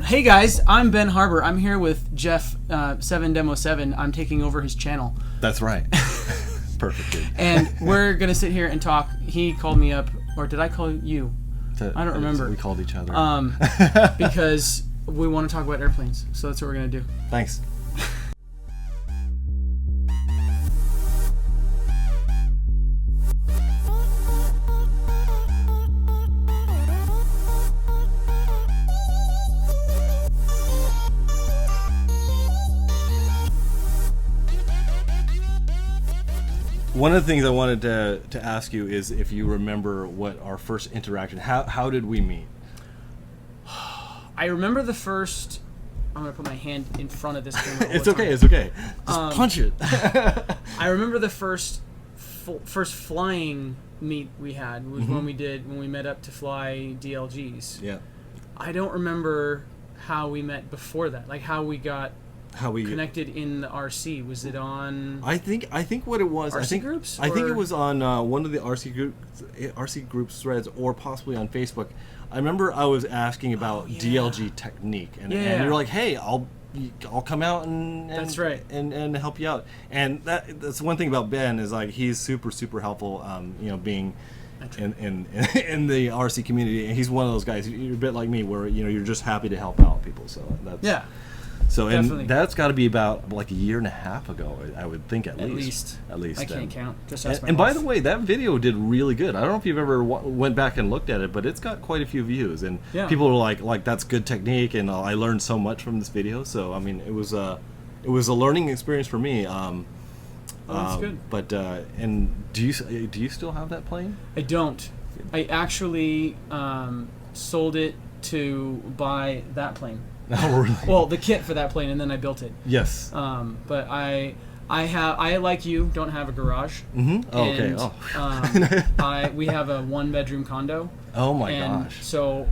Hey guys, I'm Ben Harber. I'm here with Jeff 7 Demo 7. I'm taking over his channel. That's right. Perfect. Dude. And we're going to sit here and talk. He called me up, or did I call you? I don't remember. We called each other. Because we want to talk about airplanes. So that's what we're going to do. Thanks. One of the things I wanted to ask you is if you remember what our first interaction, how did we meet? I remember the first... I'm going to put my hand in front of this camera. It's okay. Just punch it. I remember the first flying meet we had was when we met up to fly DLGs. Yeah. I don't remember how we met before that, like how we connected in the RC. Was it on? I think what it was. RC groups. I think it was on one of the RC groups threads, or possibly on Facebook. I remember I was asking about DLG technique, and you're like, "Hey, I'll come out and that's right, and help you out." And that's one thing about Ben is like he's super helpful. Being in the RC community, and he's one of those guys. You're a bit like me, where you're just happy to help out people. So that's So definitely. And that's got to be about like a year and a half ago, I would think at least. I can't count. Just and by the way, that video did really good. I don't know if you've ever went back and looked at it, but it's got quite a few views, and people are like that's good technique, and I learned so much from this video. So I mean, it was a learning experience for me. That's good. But and do you still have that plane? I don't. I actually sold it to buy that plane. Oh, really? Well, the kit for that plane, and then I built it. Yes. But I like you don't have a garage. Mm-hmm. Oh, okay. And, we have a 1-bedroom condo. Oh my gosh. So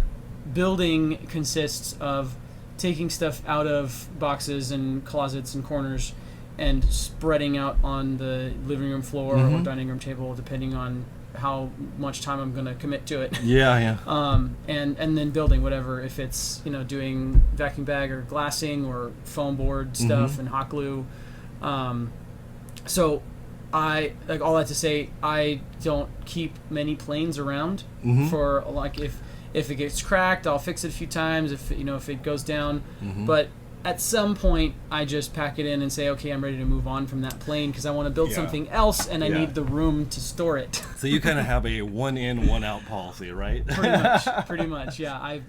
building consists of taking stuff out of boxes and closets and corners and spreading out on the living room floor or dining room table, depending on how much time I'm going to commit to it. Yeah. And then building whatever, if it's doing vacuum bag or glassing or foam board stuff and hot glue. So I like all that to say I don't keep many planes around for like if it gets cracked, I'll fix it a few times. If it goes down, but at some point, I just pack it in and say, okay, I'm ready to move on from that plane because I want to build something else and I need the room to store it. So you kind of have a one-in, one-out policy, right? Pretty much, yeah.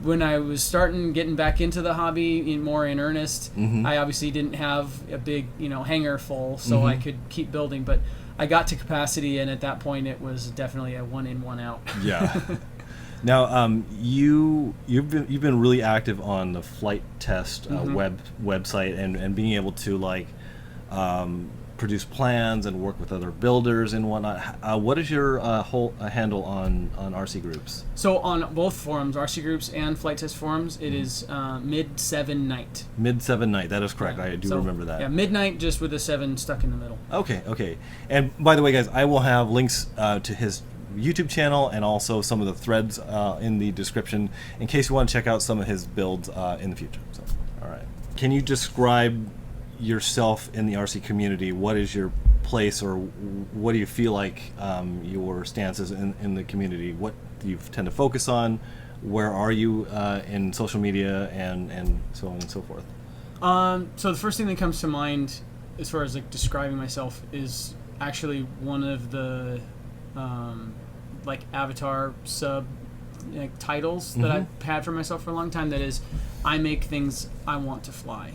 When I was getting back into the hobby more in earnest, I obviously didn't have a big, hangar full, so I could keep building. But I got to capacity, and at that point, it was definitely a one-in, one-out. Yeah. Now, you've been really active on the Flite Test website and being able to produce plans and work with other builders and whatnot. What is your whole handle on RC groups? So on both forums, RC groups and Flite Test forums, it is mid-7 Mid-7 night. That is correct. I do remember that. Yeah, midnight, just with a 7 stuck in the middle. Okay. And by the way, guys, I will have links to his YouTube channel and also some of the threads in the description in case you want to check out some of his builds in the future. So, all right. Can you describe yourself in the RC community? What is your place, or what do you feel like your stance is in the community? What do you tend to focus on? Where are you in social media and so on and so forth? So the first thing that comes to mind as far as describing myself is actually one of the avatar sub titles that I've had for myself for a long time. That is, I make things I want to fly.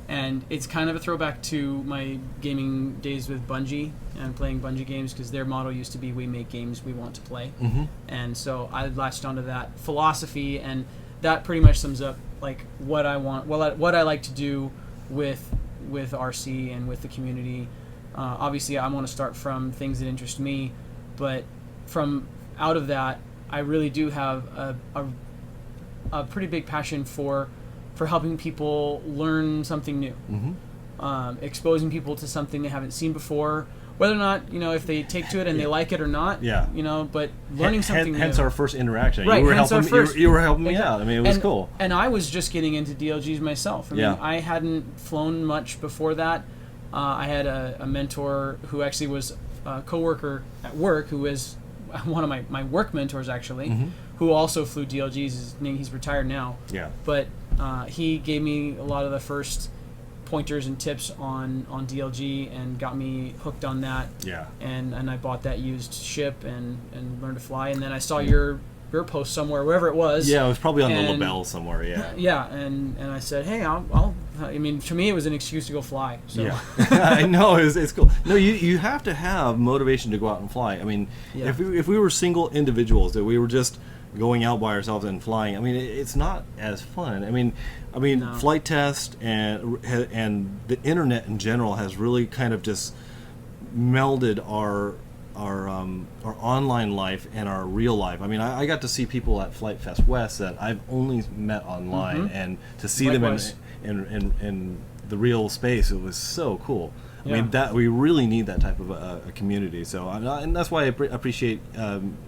And it's kind of a throwback to my gaming days with Bungie and playing Bungie games, because their motto used to be, we make games we want to play. And so I latched onto that philosophy, and that pretty much sums up what I want, what I like to do with RC and with the community. Obviously I want to start from things that interest me, but from out of that, I really do have a pretty big passion for helping people learn something new, exposing people to something they haven't seen before, whether or not, if they take to it and they like it or not. Yeah. But learning something hence new. our first interaction. Right, You were hence our helping. first- You were helping me out. I mean, it was cool. And I was just getting into DLGs myself. I mean, Yeah. I hadn't flown much before that. I had a mentor who actually was a coworker at work, who is one of my work mentors actually, who also flew DLGs. He's retired now. Yeah. But he gave me a lot of the first pointers and tips on DLG and got me hooked on that. Yeah. And I bought that used ship and learned to fly. And then I saw your post somewhere, wherever it was. Yeah, it was probably on the label somewhere. Yeah. Yeah, and I said, hey, I'll. I mean, to me, it was an excuse to go fly. So. Yeah, I know it's cool. No, you have to have motivation to go out and fly. I mean, Yeah. if we were single individuals, that we were just going out by ourselves and flying, I mean, it's not as fun. I mean, No. Flight Test and the internet in general has really kind of just melded our online life and our real life. I mean, I got to see people at Flite Fest West that I've only met online, and to see Likewise. them in the real space, it was so cool. I Yeah. mean, that we really need that type of a community. So, and that's why I appreciate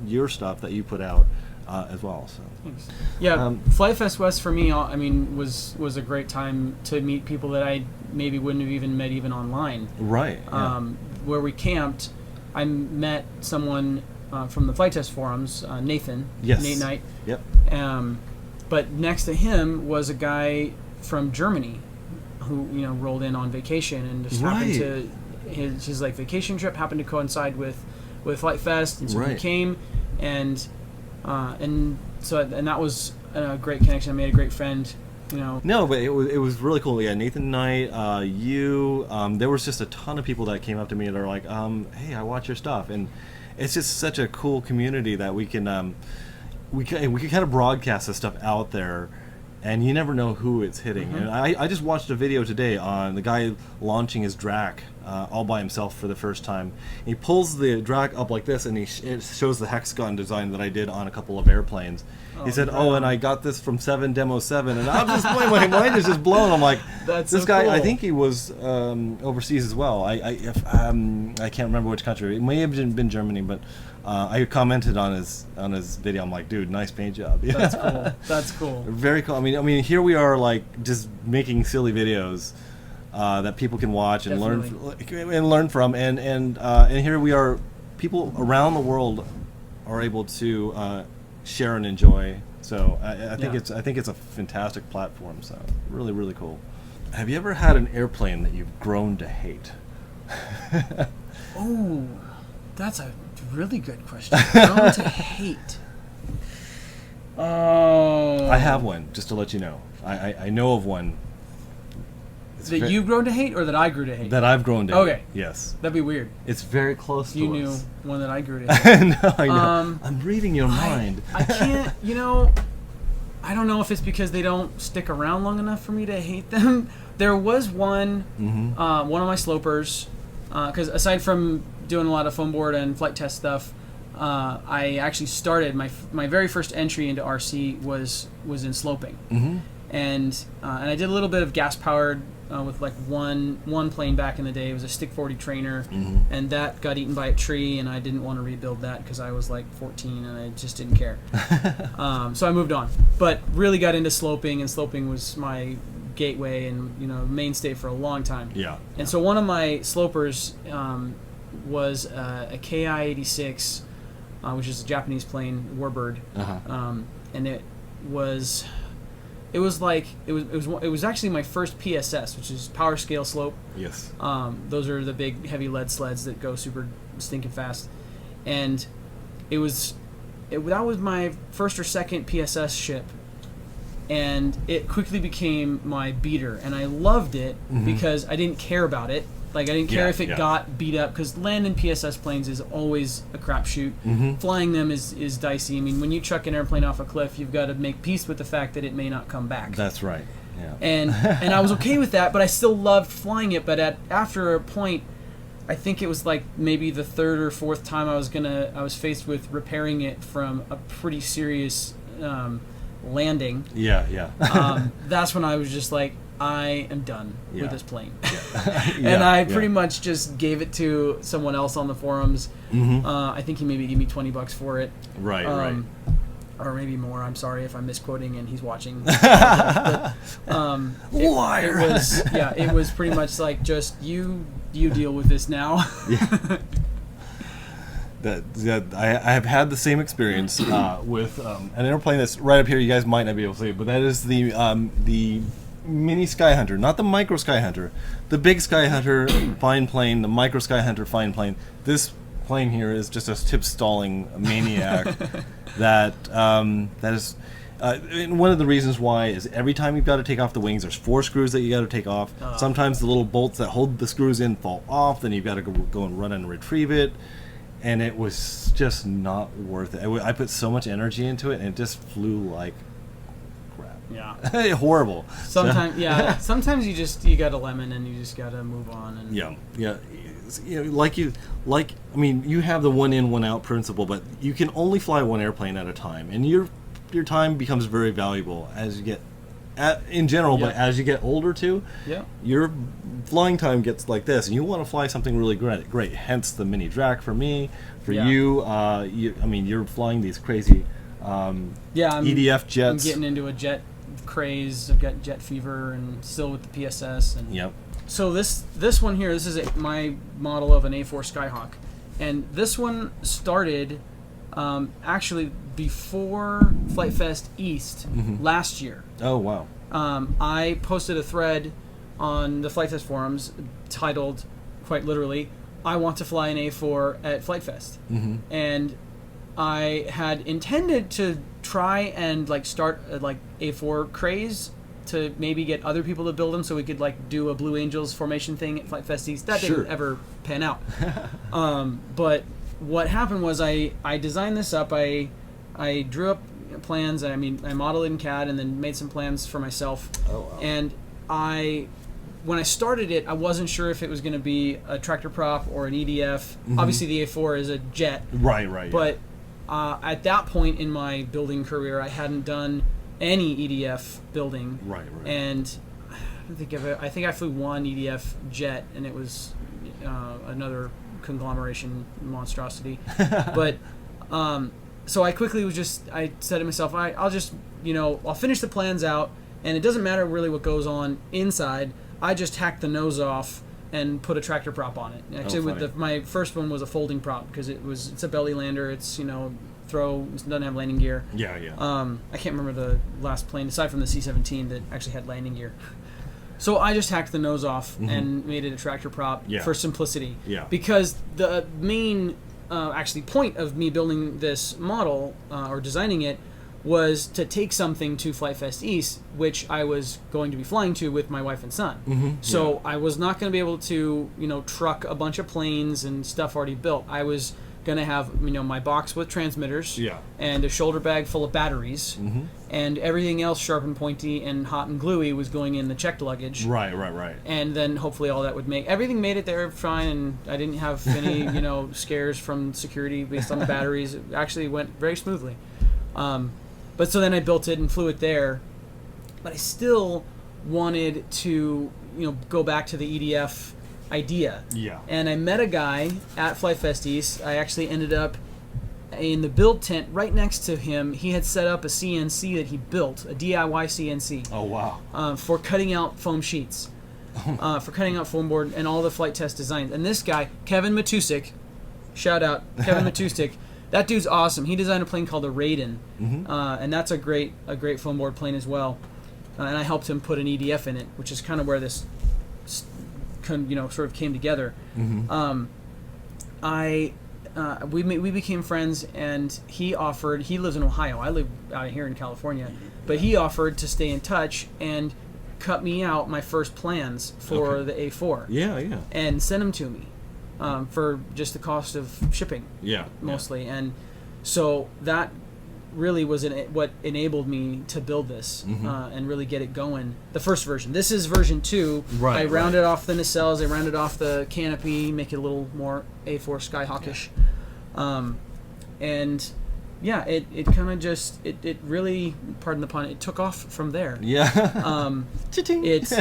your stuff that you put out as well. So, Thanks. Yeah, Flite Fest West for me, I mean, was a great time to meet people that I maybe wouldn't have even met even online. right. Yeah. Where we camped, I met someone from the Flight Test forums, Nathan. Yes. Nate Knight. Yep. But next to him was a guy from Germany who rolled in on vacation and just happened to his like vacation trip happened to coincide with Flight Fest, and so he Right. came and that was a great connection. I made a great friend. No, but it was really cool. Yeah, Nathan Knight, you. There was just a ton of people that came up to me and are like, "Hey, I watch your stuff," and it's just such a cool community that we can kind of broadcast this stuff out there, and you never know who it's hitting. And I just watched a video today on the guy launching his Drac all by himself for the first time. He pulls the Drac up like this, and it shows the hexagon design that I did on a couple of airplanes. He said, and I got this from 7 Demo 7, and I'm just my mind is just blown. I'm like, That's this so guy. cool. I think he was overseas as well. I can't remember which country. It may have been Germany, but I commented on his video. I'm like, dude, nice paint job. That's cool. That's cool. Very cool. I mean, here we are, like, just making silly videos that people can watch and learn from, and here we are. People around the world are able to share and enjoy. So I think it's a fantastic platform. So really, really cool. Have you ever had an airplane that you've grown to hate? Oh, that's a really good question. Grown to hate. Oh. I have one, just to let you know. I know of one. That you've grown to hate, or that I grew to hate? That I've grown to hate. Okay. Yes. That'd be weird. It's very close to You us. knew one that I grew to hate. No, I know. I'm reading your mind. I can't, I don't know if it's because they don't stick around long enough for me to hate them. There was one, one of my slopers, because aside from doing a lot of foam board and flight test stuff, I actually started, my very first entry into RC was in sloping. And I did a little bit of gas-powered with like one plane back in the day. It was a Stick 40 trainer, and that got eaten by a tree, and I didn't want to rebuild that because I was like 14 and I just didn't care. So I moved on, but really got into sloping, and sloping was my gateway and mainstay for a long time. Yeah. And so one of my slopers was a Ki-86, which is a Japanese plane, Warbird, and it was actually my first PSS, which is power scale slope. Yes. Those are the big heavy lead sleds that go super stinking fast, and that was my first or second PSS ship, and it quickly became my beater, and I loved it because I didn't care about it. Like, I didn't care if it got beat up, because landing PSS planes is always a crapshoot. Flying them is dicey. I mean, when you chuck an airplane off a cliff, you've got to make peace with the fact that it may not come back. That's right. Yeah. And I was okay with that, but I still loved flying it. But after a point, I think it was like maybe the third or fourth time I was faced with repairing it from a pretty serious landing. Yeah. That's when I was just like, I am done with this plane. Yeah. And I pretty much just gave it to someone else on the forums. I think he maybe gave me $20 for it. Right. Or maybe more. I'm sorry if I'm misquoting and he's watching. Liar. It was pretty much like, just you deal with this now. I have had the same experience with an airplane that's right up here. You guys might not be able to see it, but that is the mini Skyhunter, not the micro Skyhunter, the big Skyhunter fine plane, the micro Skyhunter fine plane. This plane here is just a tip stalling maniac. that is. And one of the reasons why is every time you've got to take off the wings, there's 4 screws that you got to take off. Sometimes the little bolts that hold the screws in fall off. Then you've got to go and run and retrieve it. And it was just not worth it. I put so much energy into it, and it just flew like crap. Yeah, horrible. Sometimes, sometimes you got a lemon, and you just got to move on. And Yeah. You have the one in, one out principle, but you can only fly one airplane at a time, and your time becomes very valuable as you get, in general. But as you get older too, your flying time gets like this, and you want to fly something really great. Hence the mini Drac for me. For you, you're flying these crazy EDF jets. I'm getting into a jet craze. I've got jet fever, and still with the PSS. And so this one here, this is my model of an A4 Skyhawk, and this one started actually before Flite Fest East last year. Oh wow! I posted a thread on the Flite Fest forums titled, quite literally, "I want to fly an A4 at Flite Fest," and I had intended to try and start a A4 craze to maybe get other people to build them, so we could do a Blue Angels formation thing at Flite Fest East. That didn't ever pan out. But what happened was I designed this up. I drew up plans. I modeled it in CAD and then made some plans for myself. Oh, wow. And when I started it, I wasn't sure if it was going to be a tractor prop or an EDF. Obviously, the A4 is a jet. Right. But at that point in my building career, I hadn't done any EDF building. Right. And I think I flew one EDF jet, and it was another conglomeration monstrosity. But so I quickly I said to myself, I'll just I'll finish the plans out, and it doesn't matter really what goes on inside. I just hacked the nose off and put a tractor prop on it. Actually, my first one was a folding prop because it's a belly lander. It's it doesn't have landing gear. Yeah. I can't remember the last plane aside from the C-17 that actually had landing gear. So I just hacked the nose off and made it a tractor prop for simplicity. Yeah. Because the main point of me building this model or designing it was to take something to Flite Fest East, which I was going to be flying to with my wife and son. So I was not going to be able to truck a bunch of planes and stuff already built. I was going to have my box with transmitters and a shoulder bag full of batteries, and everything else sharp and pointy and hot and gluey was going in the checked luggage. Right. And then hopefully all that would everything made it there fine, and I didn't have any scares from security based on the batteries. It actually went very smoothly. But so then I built it and flew it there, but I still wanted to go back to the EDF idea. Yeah. And I met a guy at Flite Fest East. I actually ended up in the build tent right next to him. He had set up a CNC that he built, a DIY CNC. Oh wow. For cutting out foam sheets, for cutting out foam board and all the flight test designs. And this guy, Kevin Matusik, shout out Kevin Matusik. That dude's awesome. He designed a plane called the Raiden, and that's a great foam board plane as well. And I helped him put an EDF in it, which is kind of where this sort of came together. We became friends, and he lives in Ohio. I live out here in California, but he offered to stay in touch and cut me out my first plans for the A4. Yeah. And send them to me for just the cost of shipping. Mostly. And so that really was what enabled me to build this and really get it going. The first version. This is version 2. I rounded off the nacelles. I rounded off the canopy, make it a little more A4 Skyhawkish. And yeah, it kind of just it really, pardon the pun, it took off from there. Yeah. It's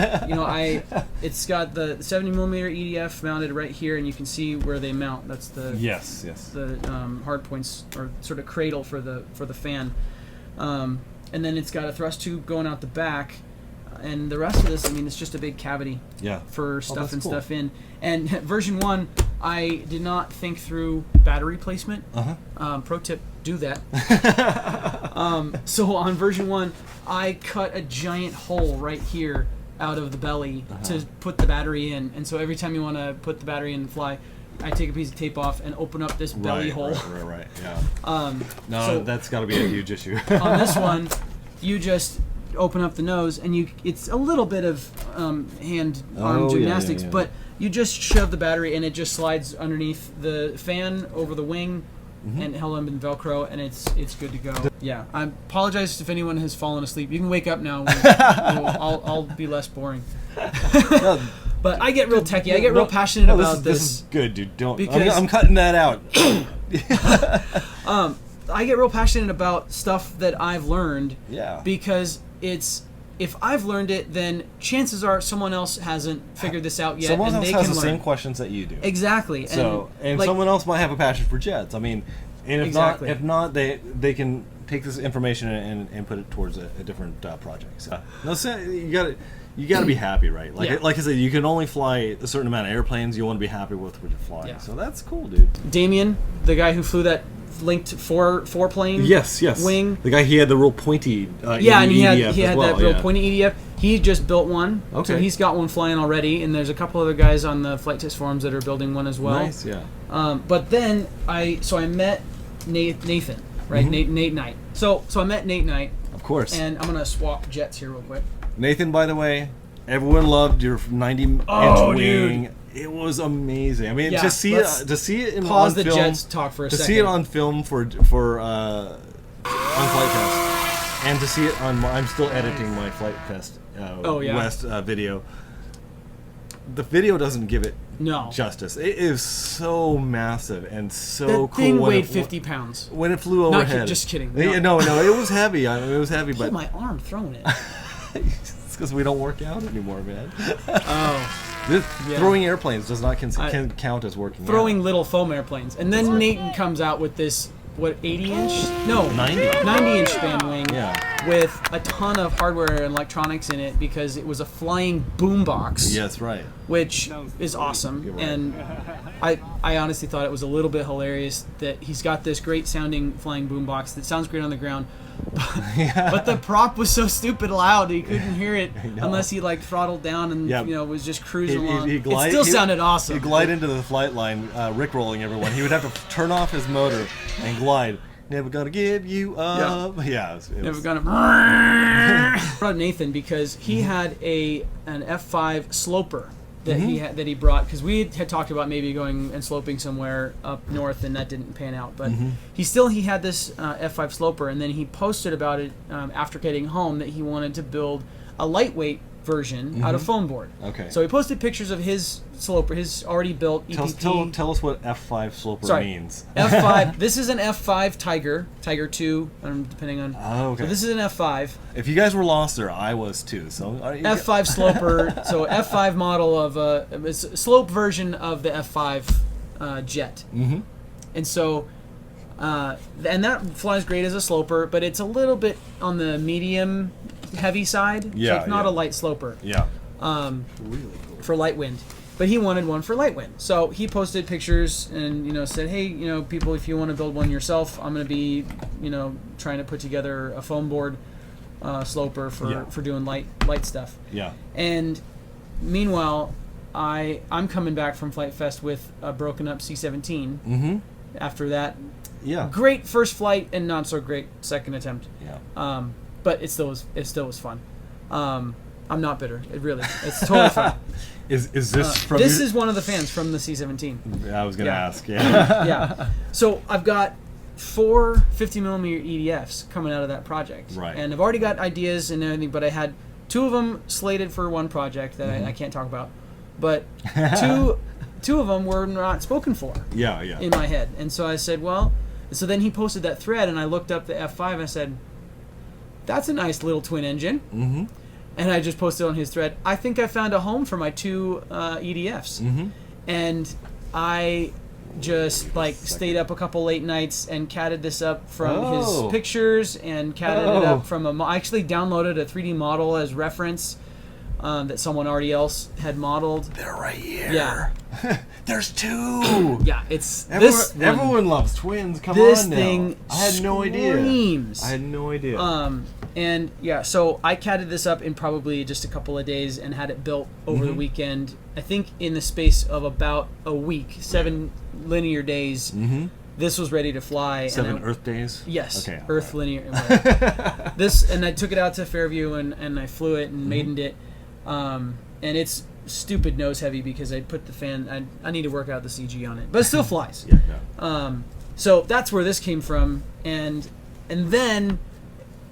it's got the 70 millimeter EDF mounted right here, and you can see where they mount. That's the yes. the hard points or sort of cradle for the fan, and then it's got a thrust tube going out the back. And the rest of this, I mean, it's just a big cavity for stuff and stuff in. And version 1, I did not think through battery placement. Pro tip, do that. So on version 1, I cut a giant hole right here out of the belly to put the battery in. And so every time you want to put the battery in and fly, I take a piece of tape off and open up this belly hole. Right, yeah. So that's got to be a huge issue. On this one, you just open up the nose, and it's a little bit of hand-arm gymnastics, but you just shove the battery, and it just slides underneath the fan over the wing, and held up in Velcro, and it's good to go. Yeah, I apologize if anyone has fallen asleep. You can wake up now. I'll be less boring. But I get real techie. I get real passionate about this. This is good, dude. I'm cutting that out. I get real passionate about stuff that I've learned. Yeah. Because if I've learned it, then chances are someone else hasn't figured this out yet. Someone and else they has can the learn. same questions that you do. Exactly. So and like, someone else might have a passion for jets. I mean, and if not, they can take this information and put it towards a different project. So you gotta be happy, right? Like I said, you can only fly a certain amount of airplanes. You want to be happy with what you're flying. Yeah. So that's cool, dude. Damien, the guy who flew that linked four plane wing. The guy, he had the real pointy and he had that real pointy EDF. He just built one. Okay. So he's got one flying already, and there's a couple other guys on the Flite Test forums that are building one as well. Nice, yeah. But then I met Nathan, right? Nate Knight. So I met Nate Knight. Of course. And I'm gonna swap jets here real quick. Nathan, by the way, everyone loved your 90-inch wing. Dude. It was amazing. I mean, to see it in pause on the film, jets talk for a second. To see it on film for on Flite Fest, and to see it on I'm still editing my Flite Fest West video. The video doesn't give it justice. It is so massive and so cool. The thing weighed 50 pounds when it flew overhead. Just kidding. No, it was heavy. It was heavy, but my arm throwing it. It's because we don't work out anymore, man. Oh. Throwing airplanes does not count as working throwing little foam airplanes. And then Nathan comes out with this, 80-inch? No, 90-inch span wing with a ton of hardware and electronics in it because it was a flying boombox. Yes, right. Which is awesome. Right. And I honestly thought it was a little bit hilarious that he's got this great sounding flying boombox that sounds great on the ground. But the prop was so stupid loud he couldn't hear it unless he throttled down and was just cruising along. It still sounded awesome. He'd glide into the flight line, rickrolling everyone. He would have to turn off his motor and glide. Never gonna give you up. Yeah, never gonna. I brought Nathan because he had an F5 sloper that he brought, because we had talked about maybe going and sloping somewhere up north, and that didn't pan out. But he had this F5 sloper, and then he posted about it after getting home that he wanted to build a lightweight version out of foam board. Okay. So he posted pictures of his sloper, his already built EPP. Tell us what F5 sloper means. F5. This is an F5 Tiger 2, depending on. Oh, okay. So this is an F5. If you guys were lost there, I was too. So F5 sloper. So F5 model of it's a slope version of the F5 jet. And so. And that flies great as a sloper, but it's a little bit on the medium heavy side. Yeah, so it's not a light sloper. Yeah. Really cool. For light wind. But he wanted one for light wind. So he posted pictures and said, hey, people, if you want to build one yourself, I'm going to be, trying to put together a foam board sloper for doing light stuff. Yeah. And meanwhile, I'm coming back from Flite Fest with a broken up C-17. After that. Yeah. Great first flight and not so great second attempt. Yeah. But it still was fun. I'm not bitter. It's totally fun. Is this from? This is one of the fans from the C-17. I was gonna ask. Yeah. Yeah. So I've got 4 50mm EDFs coming out of that project. Right. And I've already got ideas and everything, but I had 2 of them slated for one project that I can't talk about, but two of them were not spoken for. Yeah. In my head, and so I said, well, So then he posted that thread, and I looked up the F5 and I said, that's a nice little twin engine. Mm-hmm. And I just posted on his thread, I think I found a home for my two EDFs. Mm-hmm. And I just stayed up a couple late nights and catted this up from his pictures and catted it up from I actually downloaded a 3D model as reference that someone already else had modeled. They're right here. Yeah. There's two. Yeah, it's everyone loves twins. Come this on now. thing I had no idea. Screams. I had no idea. And yeah, so I catted this up in probably just a couple of days and had it built over the weekend. I think in the space of about a week, 7 linear days, this was ready to fly. 7 Earth days? Yes, okay, Earth linear. And I took it out to Fairview and I flew it and maidened it. And it's stupid nose heavy because I put the fan. I need to work out the CG on it, but it still flies. Yeah. So that's where this came from, and then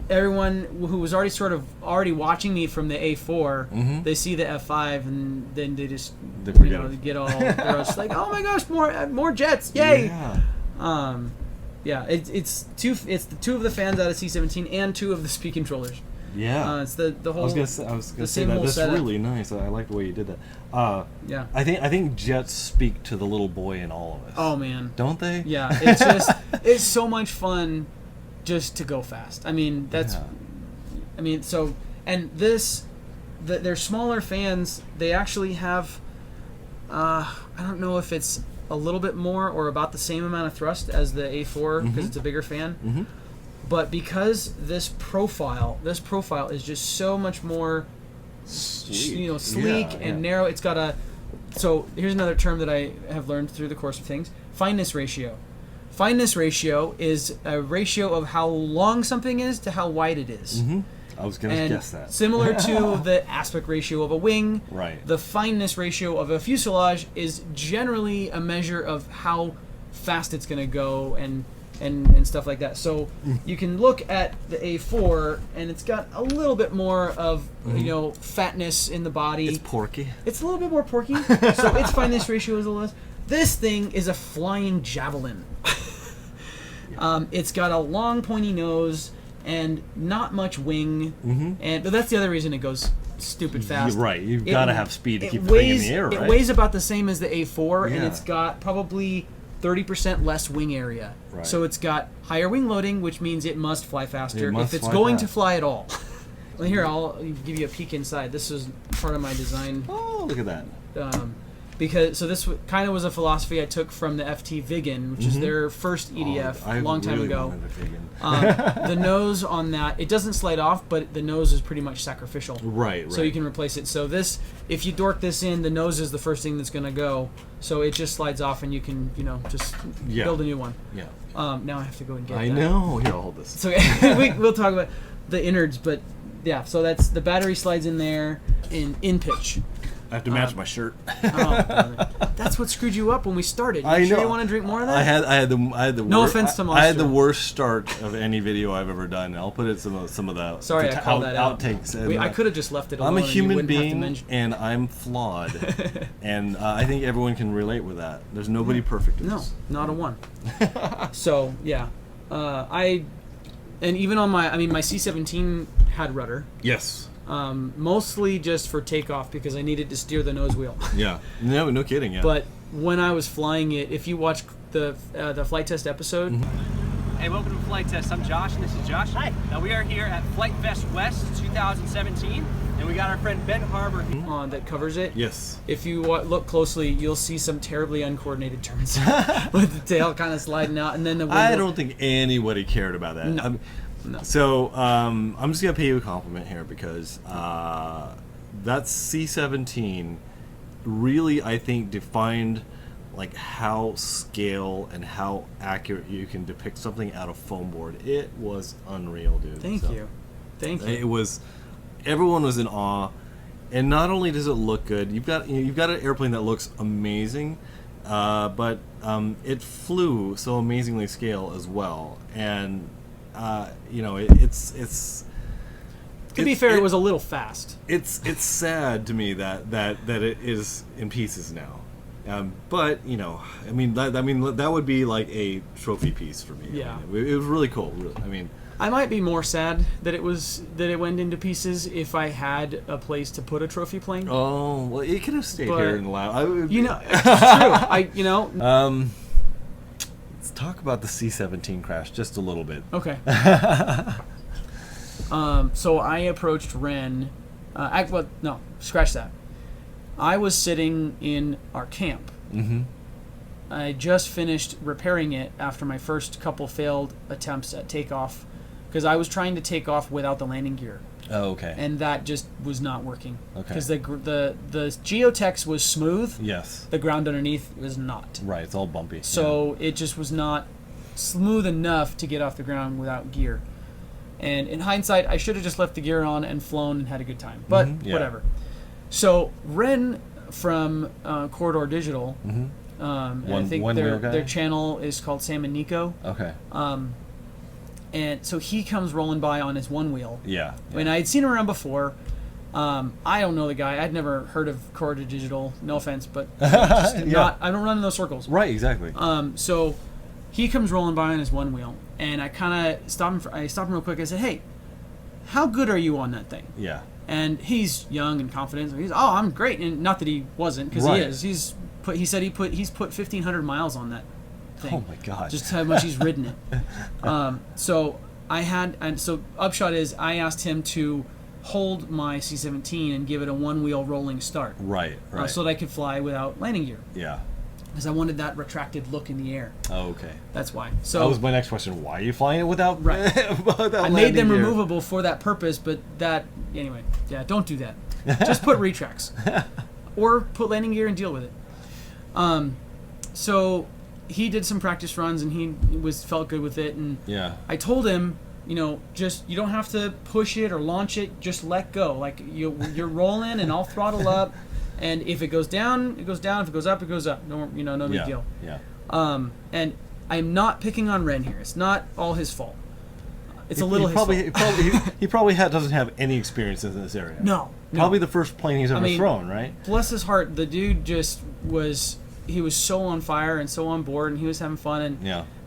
everyone who was already watching me from the A4, they see the F5 and then they just get all they're just like, oh my gosh, more jets, yay! Yeah. It's the two of the fans out of C17 and 2 of the speed controllers. Yeah, it's the whole. I was gonna say that. That's setup. really nice. I like the way you did that. Yeah. I think jets speak to the little boy in all of us. Oh man. Don't they? Yeah. It's just it's so much fun, just to go fast. I mean that's. Yeah. I mean and they're smaller fans. They actually have. I don't know if it's a little bit more or about the same amount of thrust as the A4 because it's a bigger fan. Mm-hmm. But because this profile is just so much more, sleek and narrow. It's got a. So here's another term that I have learned through the course of things: fineness ratio. Fineness ratio is a ratio of how long something is to how wide it is. Mm-hmm. I was going to guess that. Similar to the aspect ratio of a wing, right? The fineness ratio of a fuselage is generally a measure of how fast it's going to go and stuff like that. So you can look at the A4 and it's got a little bit more of fatness in the body. It's porky. It's a little bit more porky. So its fineness ratio is a little less. This thing is a flying javelin. It's got a long pointy nose and not much wing. But that's the other reason it goes stupid fast. You're right. You've got to have speed to keep the thing in the air, right? It weighs about the same as the A4 and it's got probably 30% less wing area. Right. So it's got higher wing loading, which means it must fly faster if it's fly going fast. to fly at all. Well, here, I'll give you a peek inside. This is part of my design. Oh, look at that. This kind of was a philosophy I took from the FT Vigan, which is their first EDF a long time ago. The nose on that, it doesn't slide off, but the nose is pretty much sacrificial. Right. So you can replace it. So this, if you dork this in, the nose is the first thing that's going to go. So it just slides off and you can, just build a new one. Yeah. Now I have to go and get that. I know. Here, I'll hold this. So we'll talk about the innards, but yeah, so that's the battery slides in there in pitch. I have to match my shirt. That's what screwed you up when we started. I know. Sure you want to drink more of that? I had the no offense to Monster. I had the worst start of any video I've ever done. I'll put it some of the sorry I called that out. Outtakes. I could have just left it alone. I'm a human being have to and I'm flawed, and I think everyone can relate with that. There's nobody perfect. In this. Not a one. So yeah, and even on my C-17 had rudder. Yes. Mostly just for takeoff because I needed to steer the nose wheel. Yeah. No kidding. Yeah. But when I was flying it, if you watch the Flite Test episode. Hey, welcome to Flite Test. I'm Josh, and this is Josh. Hi. Now we are here at Flite Fest West 2017, and we got our friend Ben Harber on that covers it. Yes. If you look closely, you'll see some terribly uncoordinated turns with the tail kind of sliding out, and then the window. I don't think anybody cared about that. No. No. So I'm just gonna pay you a compliment here because that C-17 really, I think, defined like how scale and how accurate you can depict something out of foam board. It was unreal, dude. Thank you. It was. Everyone was in awe, and not only does it look good, you've got an airplane that looks amazing, but it flew so amazingly scale as well, and. It's. To be fair, it was a little fast. It's sad to me that it is in pieces now. But I mean, that would be like a trophy piece for me. Yeah. I mean, it was really cool. Really. I mean, I might be more sad that it went into pieces if I had a place to put a trophy plane. oh well, it could have stayed But, here in the lab. It's true. Let's talk about the C-17 crash just a little bit. Okay. So I approached Ren. Scratch that. I was sitting in our camp. Mm-hmm. I just finished repairing it after my first couple failed attempts at takeoff, because I was trying to take off without the landing gear. Oh, okay. And that just was not working. Okay. Because the geotex was smooth. Yes. The ground underneath was not. Right. It's all bumpy. So it just was not smooth enough to get off the ground without gear. And in hindsight, I should have just left the gear on and flown and had a good time. But whatever. So Ren from Corridor Digital, and I think their channel is called Sam and Nico. Okay. And so he comes rolling by on his one wheel. Yeah. And I had seen him around before. I don't know the guy. I'd never heard of Corridor Digital. No offense, but I don't run in those circles. Right. Exactly. So he comes rolling by on his one wheel, and I kind of stopped him. I stopped him real quick. I said, "Hey, how good are you on that thing?" Yeah. And he's young and confident. So I'm great. And not that he wasn't, because he is. He's put 1,500 miles on that thing. Oh my God! Just how much he's ridden it. So upshot is I asked him to hold my C-17 and give it a one-wheel rolling start. Right. So that I could fly without landing gear. Yeah. Because I wanted that retracted look in the air. Oh, okay. That's why. So that was my next question. Why are you flying it without? Right. without I made them gear? removable for that purpose, but anyway. Yeah, don't do that. Just put retracts, or put landing gear and deal with it. So he did some practice runs and he felt good with it, and I told him, just you don't have to push it or launch it. Just let go. Like you're rolling, and I'll throttle up. And if it goes down, it goes down. If it goes up, it goes up. No big deal. Yeah. And I'm not picking on Ren here. It's not all his fault. It's a little his fault. He probably doesn't have any experience in this area. No. Probably the first plane he's ever thrown, right? Bless his heart, the dude just was. He was so on fire and so on board, and he was having fun.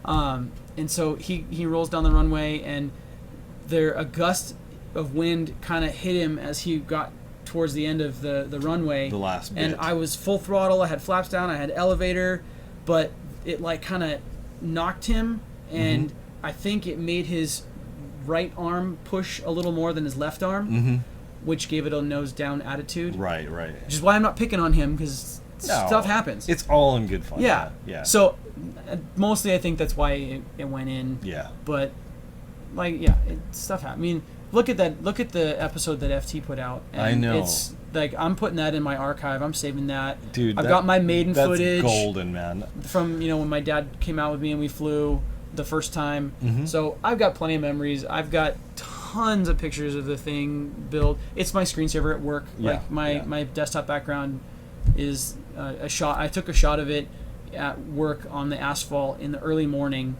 And and so he rolls down the runway, and a gust of wind kind of hit him as he got towards the end of the runway. The last bit. And I was full throttle. I had flaps down. I had elevator, but it kind of knocked him, and I think it made his right arm push a little more than his left arm, which gave it a nose down attitude. Right. Which is why I'm not picking on him, because stuff happens. It's all in good fun. Yeah. So mostly I think that's why it went in. Yeah. But stuff happens. I mean, look at that. Look at the episode that FT put out. And I know. It's like I'm putting that in my archive. I'm saving that. Dude, I've got my maiden footage. That's golden, man. From when my dad came out with me and we flew the first time. So I've got plenty of memories. I've got tons of pictures of the thing built. It's my screensaver at work. My desktop background is a shot. I took a shot of it at work on the asphalt in the early morning.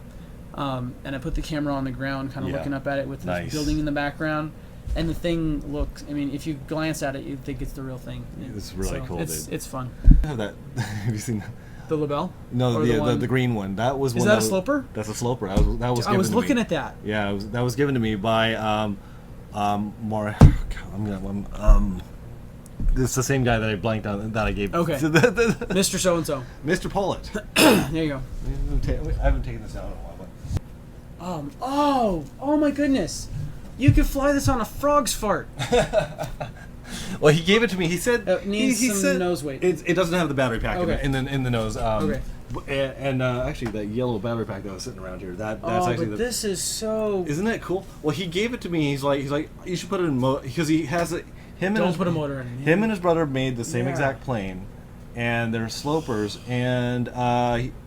And I put the camera on the ground, kind of looking up at it with the building in the background. And the thing looks, if you glance at it, you'd think it's the real thing. It's really cool, dude. It's fun. Have you seen that? The LaBelle? No, the green one. That was Is that a sloper? That's a sloper. That was I was looking at that. Yeah, that was given to me by it's the same guy that I blanked on that I gave. Okay. Mr. So-and-so. Mr. Pollitt. There you go. I haven't taken this out in a while. Oh my goodness. You could fly this on a frog's fart. Well, he gave it to me. He said it needs some nose weight. It doesn't have the battery pack in the nose. Okay. And actually, that yellow battery pack that was sitting around here. That's actually. But this is so. Isn't that cool? Well, he gave it to me. He's like, you should put it in because he has it. Don't put a motor in it. Him and his brother made the same exact plane, and they're slopers. And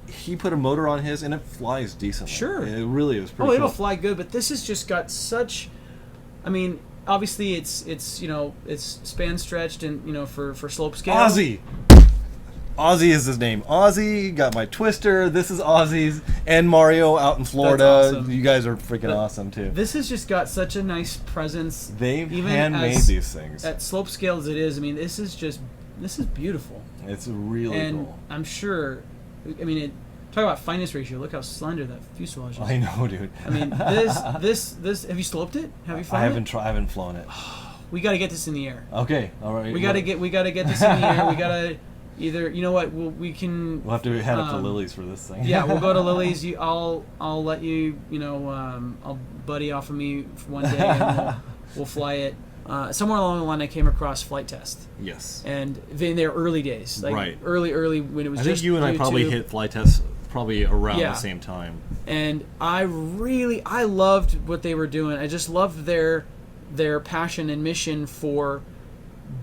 he put a motor on his, and it flies decently. Sure. It really is pretty. It'll fly good, but this has just got such. Obviously it's span stretched and for slope scale. Ozzy is his name. Ozzy got my twister. This is Ozzy's, and Mario out in Florida. Awesome. You guys are freaking awesome too. This has just got such a nice presence. They've handmade these things at slope scale as it is. This is just this is beautiful. It's really And cool. I'm sure, I mean, talk about fineness ratio. Look how slender that fuselage is. I know, dude. I mean, this. Have you sloped it? Have you flown I it? haven't flown it. We got to get this in the air. Okay, all right. We got to get this in the air. We got to either, you know what? We can. We'll have to head up to Lily's for this thing. Yeah, we'll go to Lily's. I'll let you. I'll buddy off of me for one day, and we'll fly it. Somewhere along the line, I came across Flite Test. Yes. And in their early days, like right. early when it was. I just think you and I YouTube. probably hit Flite Test probably around Yeah. the same time. And I loved what they were doing. I just loved their passion and mission for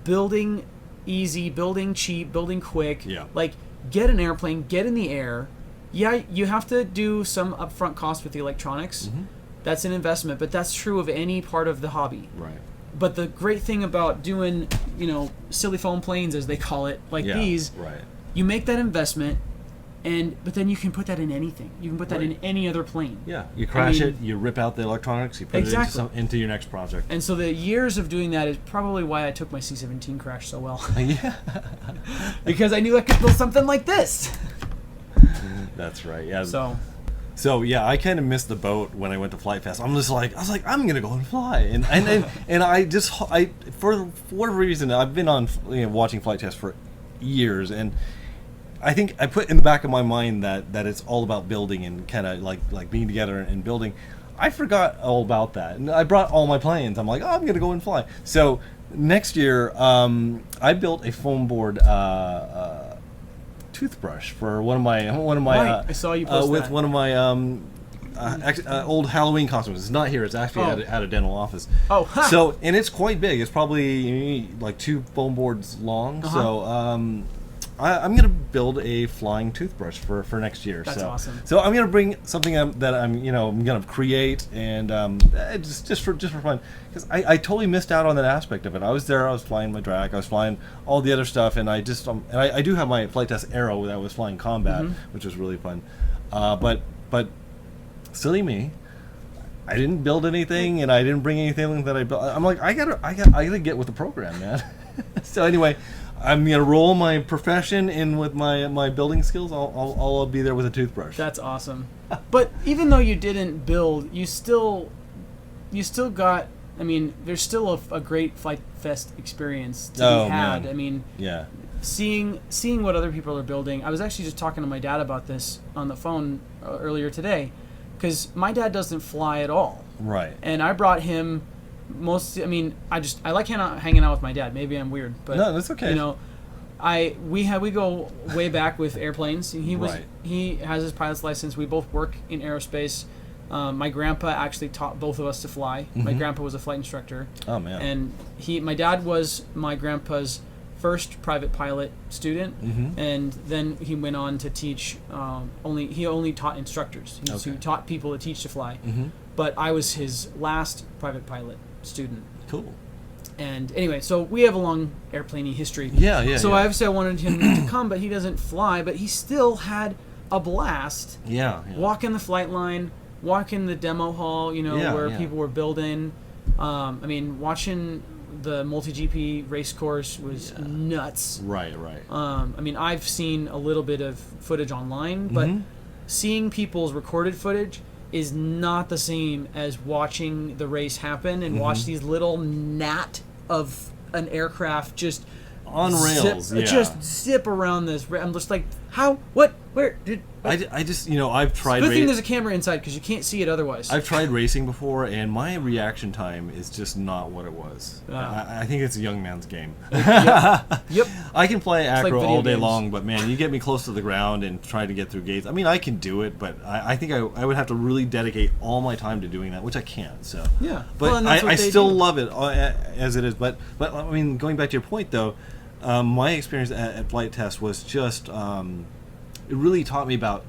building easy, building cheap, building quick. Yeah. Like, get an airplane, get in the air. Yeah, you have to do some upfront cost with the electronics. Mm-hmm. That's an investment, but that's true of any part of the hobby. Right. But the great thing about doing, silly foam planes, as they call it, like these, right. you make that investment, but then you can put that in anything. You can put that Right. in any other plane. Yeah, you crash it, you rip out the electronics, you put Exactly. it into your next project. And so the years of doing that is probably why I took my C-17 crash so well. Yeah. Because I knew I could build something like this. That's right. Yeah. So yeah, I kind of missed the boat when I went to Flite Fest. I was like, I'm gonna go and fly, and for whatever reason, I've been on watching Flite Test for years, and I think I put in the back of my mind that it's all about building and kind of like being together and building. I forgot all about that, and I brought all my planes. I'm like, I'm gonna go and fly. So next year, I built a foam board toothbrush for one of my right. I saw you post with that. one of my old Halloween costumes. It's not here. It's actually at a dental office. Oh, ha. So, and it's quite big. It's probably like 2 foam boards long. Uh-huh. So I'm gonna build a flying toothbrush for next year. That's awesome. So I'm gonna bring something that I'm gonna create, and just for fun, because I totally missed out on that aspect of it. I was there. I was flying my drag. I was flying all the other stuff, and I just and I do have my Flite Test Arrow that I was flying combat, which was really fun. But silly me, I didn't build anything, and I didn't bring anything that I built. I'm like, I gotta get with the program, man. So anyway, I'm gonna roll my profession in with my building skills. I'll be there with a toothbrush. That's awesome. But even though you didn't build, you still got. I mean, there's still a great Flite Fest experience to be had. Man. I mean, Yeah. seeing what other people are building. I was actually just talking to my dad about this on the phone earlier today, because my dad doesn't fly at all. Right. And I brought him I like hanging out with my dad. Maybe I'm weird, but No, that's okay. We go way back with airplanes. Right. He has his pilot's license. We both work in aerospace. My grandpa actually taught both of us to fly. My grandpa was a flight instructor. Oh man. And my dad was my grandpa's first private pilot student, and then he went on to teach. He only taught instructors. He taught people to teach to fly. But I was his last private pilot student. Cool. And anyway, so we have a long airplane-y history. Yeah. So obviously I wanted him to come, but he doesn't fly. But he still had a blast. Yeah. Walking the flight line, walking the demo hall, where people were building. I mean, watching the multi-GP race course was nuts. Right. I mean, I've seen a little bit of footage online, but seeing people's recorded footage is not the same as watching the race happen and watch these little gnat of an aircraft just on rails, just zip around this. I'm just like, how? What? Where? Did? I just I've tried. Good thing there's a camera inside because you can't see it otherwise. I've tried racing before, and my reaction time is just not what it was. I think it's a young man's game. Yep. I can play acro video all day games. long, but man, you get me close to the ground and try to get through gates. I mean, I can do it, but I think I would have to really dedicate all my time to doing that, which I can't. So yeah, but and that's what I they still do. love it as it is. But I mean, going back to your point though. My experience at Flite Test was just, it really taught me about,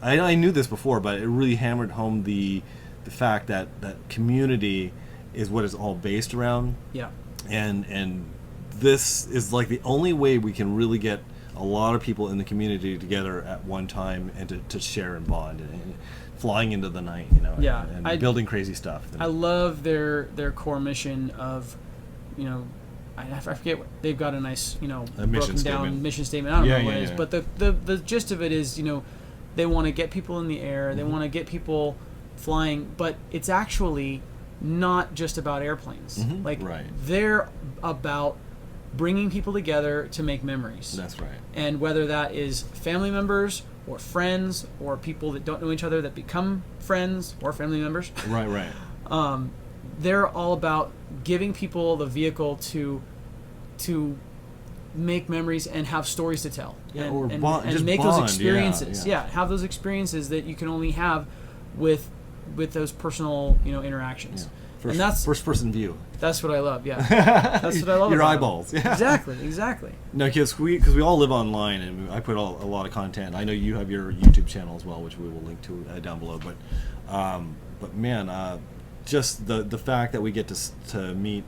I knew this before, but it really hammered home the fact that community is what it's all based around. Yeah. And this is like the only way we can really get a lot of people in the community together at one time and to share and bond and flying into the night, Yeah, and building crazy stuff. I love their core mission of, I forget what they've got a nice, A mission broken down statement. mission statement. I don't Yeah, know what yeah, it is, yeah. but the gist of it is, they want to get people in the air, they want to get people flying, but it's actually not just about airplanes. Like Right. they're about bringing people together to make memories. That's right. And whether that is family members or friends or people that don't know each other that become friends or family members, Right. they're all about giving people the vehicle to make memories and have stories to tell. Yeah, and, or and, bond- and just make bond, those yeah, experiences. yeah. Have those experiences that you can only have with those personal interactions. And that's First person view. that's what I love. Yeah, that's what I love. Your about eyeballs. them. Yeah. Exactly. No, because we all live online, and I put a lot of content. I know you have your YouTube channel as well, which we will link to down below. But man, just the fact that we get to meet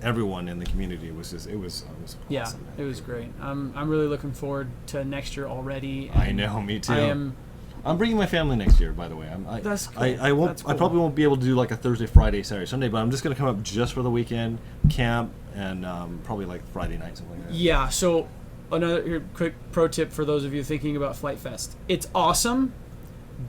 everyone in the community was awesome. Yeah, man. it was great. I'm really looking forward to next year already. I and know, me too. I am. I'm bringing my family next year, by the way. That's cool. I won't. That's I cool. probably won't be able to do like a Thursday, Friday, Saturday, Sunday, but I'm just gonna come up just for the weekend, camp, and probably like Friday night, something like that. Yeah. So another quick pro tip for those of you thinking about Flite Fest. It's awesome.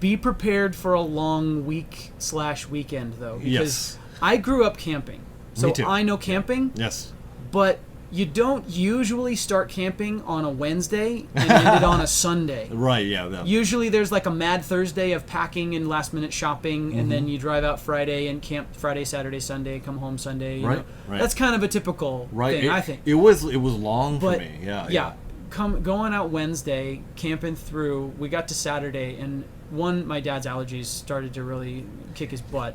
Be prepared for a long week/weekend though, because Yes. I grew up camping, so Me too. I know camping. Yes. But you don't usually start camping on a Wednesday and end it on a Sunday. Right. Yeah. Usually there's like a mad Thursday of packing and last minute shopping, and then you drive out Friday and camp Friday, Saturday, Sunday, come home Sunday. You Right, know. right. That's kind of a typical Right. thing, I think. It was long But for me. Yeah. yeah. Going out Wednesday, camping through, we got to Saturday, and my dad's allergies started to really kick his butt.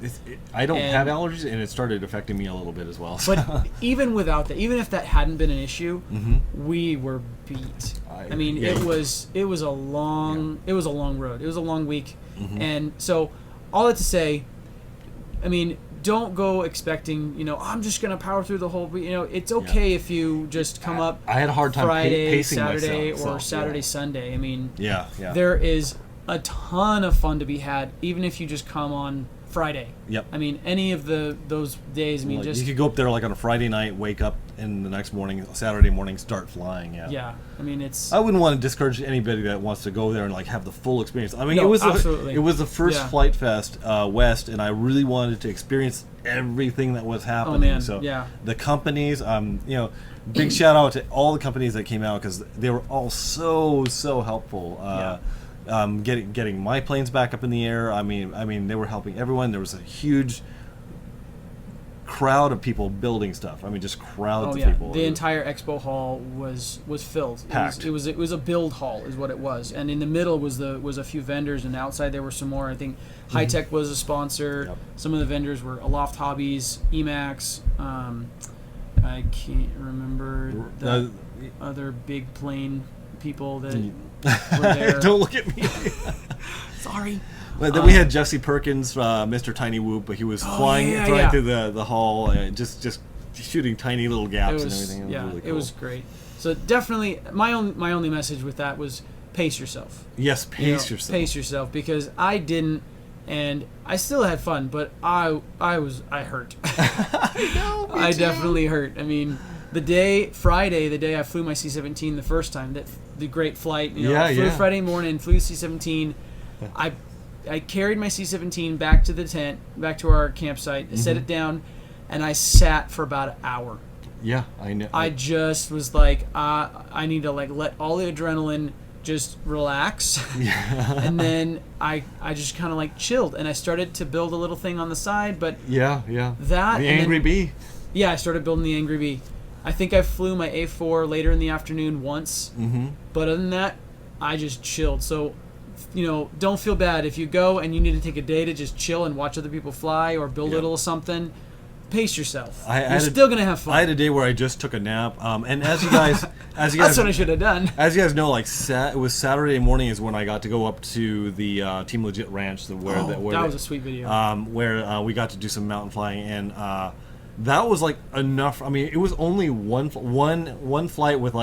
I don't And- have allergies, and it started affecting me a little bit as well. But even without that, even if that hadn't been an issue, we were beat. I mean, yeah. it was a long road. It was a long week, and so all that to say, I mean, don't go expecting. I'm just gonna power through the whole. It's okay if you just come up. I had a hard time Friday, pacing Saturday, myself, or Saturday, Sunday. I mean, Yeah. there is a ton of fun to be had, even if you just come on Friday. Yep. I mean, any of those days. I mean, Like, just you could go up there like on a Friday night, wake up, and the next morning, Saturday morning, start flying. Yeah. yeah. I mean, it's I wouldn't want to discourage anybody that wants to go there and like have the full experience. I mean, No, it was absolutely. it was the first Yeah. Flite Fest West, and I really wanted to experience everything that was happening. man, So yeah. the companies, big shout out to all the companies that came out because they were all so helpful. Getting my planes back up in the air. I mean, they were helping everyone. There was a huge crowd of people building stuff. I mean, just crowds of people. The entire expo hall was filled. Packed. It was a build hall, is what it was, and in the middle was a few vendors, and outside there were some more. I think High Tech was a sponsor. Yep. Some of the vendors were Aloft Hobbies, Emacs. I can't remember the other big plane people that were there. Don't look at me. Sorry. But then we had Jesse Perkins, Mr. Tiny Whoop, but he was flying through the hall, just shooting tiny little gaps and everything. It was really cool. It was great. So definitely, my only message with that was pace yourself. Yes, pace yourself. Pace yourself, because I didn't, and I still had fun, but I hurt. I definitely hurt. I mean, Friday, the day I flew my C-17 the first time, the great flight. Flew Friday morning, flew C-17. I carried my C-17 back to the tent, back to our campsite, set it down, and I sat for about an hour. Yeah, I know. I just was like, I need to let all the adrenaline just relax. Yeah. And then I just kind of chilled, and I started to build a little thing on the side, but yeah. that The and Angry then- Bee. Yeah, I started building the Angry Bee. I think I flew my A4 later in the afternoon once, but other than that, I just chilled. So, don't feel bad if you go and you need to take a day to just chill and watch other people fly or build a little something. Pace yourself. You're still gonna have fun. I had a day where I just took a nap, and as you guys, That's what I should have done. As you guys know, it was Saturday morning is when I got to go up to the Team Legit Ranch, That was a sweet video. where we got to do some mountain flying, and that was enough. I mean, it was only one flight with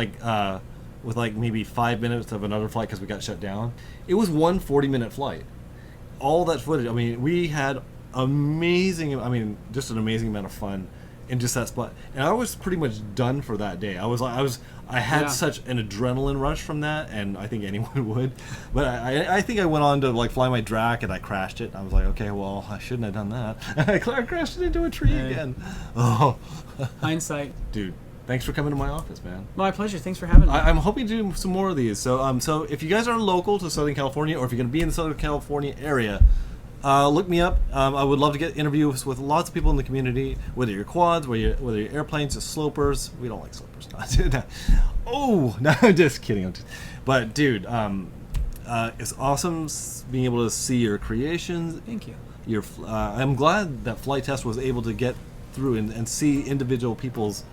maybe 5 minutes of another flight because we got shut down. It was one 40-minute flight. All that footage. I mean, we had just an amazing amount of fun, in just that spot. And I was pretty much done for that day. I had such an adrenaline rush from that, and I think anyone would. But I think I went on to like fly my drac, and I crashed it. I was like, okay, well, I shouldn't have done that. I crashed it into a tree again. Oh, hindsight, dude. Thanks for coming to my office, man. My pleasure. Thanks for having me. I'm hoping to do some more of these. So if you guys are local to Southern California, or if you're going to be in the Southern California area, look me up. I would love to get interviews with lots of people in the community, whether you're quads, whether you're airplanes, or slopers. We don't like slopers. Oh, no, I'm just kidding. But, dude, it's awesome being able to see your creations. Thank you. I'm glad that Flite Test was able to get through and see individual people's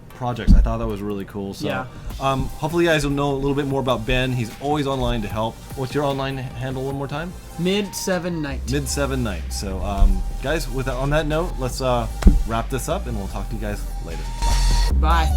projects. I thought that was really cool. So, yeah. Hopefully you guys will know a little bit more about Ben. He's always online to help. What's your online handle one more time? Mid7Night. Mid7Night. So, guys, on that note, let's wrap this up, and we'll talk to you guys later. Bye.